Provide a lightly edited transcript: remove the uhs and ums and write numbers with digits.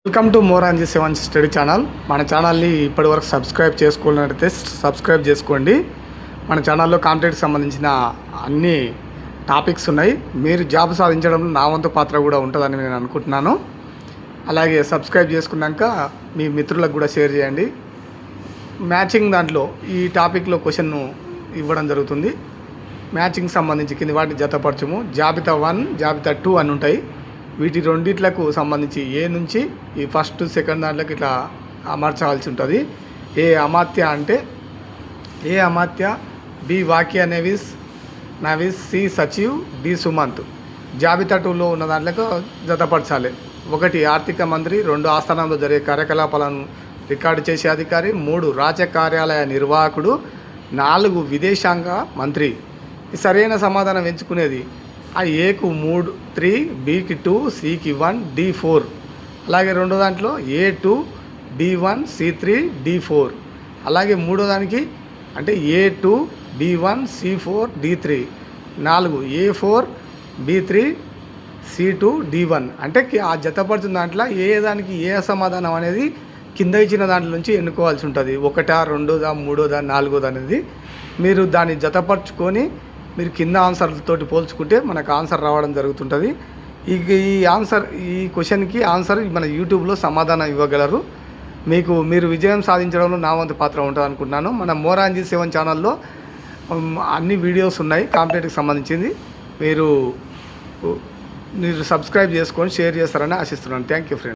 Welcome to మోరాంజీ 7 study channel. మన ఛానల్ని ఇప్పటివరకు సబ్స్క్రైబ్ చేసుకోవాలంటే సబ్స్క్రైబ్ చేసుకోండి. మన ఛానల్లో కాంటెంట్కి సంబంధించిన అన్ని టాపిక్స్ ఉన్నాయి. మీరు జాబ్ సాధించడంలో నా వంతు పాత్ర కూడా ఉంటుందని నేను అనుకుంటున్నాను. అలాగే సబ్స్క్రైబ్ చేసుకున్నాక మీ మిత్రులకు కూడా షేర్ చేయండి. మ్యాచింగ్ దాంట్లో ఈ టాపిక్లో క్వశ్చన్ను ఇవ్వడం జరుగుతుంది. మ్యాచింగ్ సంబంధించి కింది వాటి జతపరచము జాబితా 1 జాబితా 2 అని ఉంటాయి. వీటి రెండిట్లకు సంబంధించి ఏ నుంచి ఈ ఫస్ట్ సెకండ్ దాంట్లోకి ఇట్లా అమర్చాల్సి ఉంటుంది. ఏ అమాత్య అంటే ఏ అమాత్య, బి వాక్య నవీస్, సి సచివ్, డి సుమంత్. జాబితా 2లో ఉన్న దాంట్లోకి జతపరచాలి. 1 ఆర్థిక మంత్రి, 2 ఆస్థానంలో జరిగే కార్యకలాపాలను రికార్డు చేసే అధికారి, 3 రాజ్య కార్యాలయ నిర్వాహకుడు, 4 విదేశాంగ మంత్రి. ఈ సరైన సమాధానం ఎంచుకునేది ఆ ఏకు 3, బికి 2, సికి 1, డి 4. అలాగే రెండో దాంట్లో A2, B1, C3, D4. అలాగే మూడో దానికి అంటే A2, B1, C4, D3. 4 A4, B3, C2, D1. అంటే ఆ జతపడుతున్న దాంట్లో ఏ దానికి ఏ సమాధానం అనేది కింద ఇచ్చిన దాంట్లో నుంచి ఎన్నుకోవాల్సి ఉంటుంది. 1, 2, 3, 4 అనేది మీరు దాన్ని జతపరుచుకొని మీరు కింద ఆన్సర్లతోటి పోల్చుకుంటే మనకు ఆన్సర్ రావడం జరుగుతుంటుంది. ఈ క్వశ్చన్కి ఆన్సర్ మన యూట్యూబ్లో సమాధానం ఇవ్వగలరు. మీరు విజయం సాధించడంలో నా వంతు పాత్ర ఉంటుంది అనుకుంటున్నాను. మన మోరాంజీ 7 ఛానల్లో అన్ని వీడియోస్ ఉన్నాయి కాంపిటేటివ్కి సంబంధించింది. మీరు సబ్స్క్రైబ్ చేసుకొని షేర్ చేస్తారని ఆశిస్తున్నాను. Thank you friends.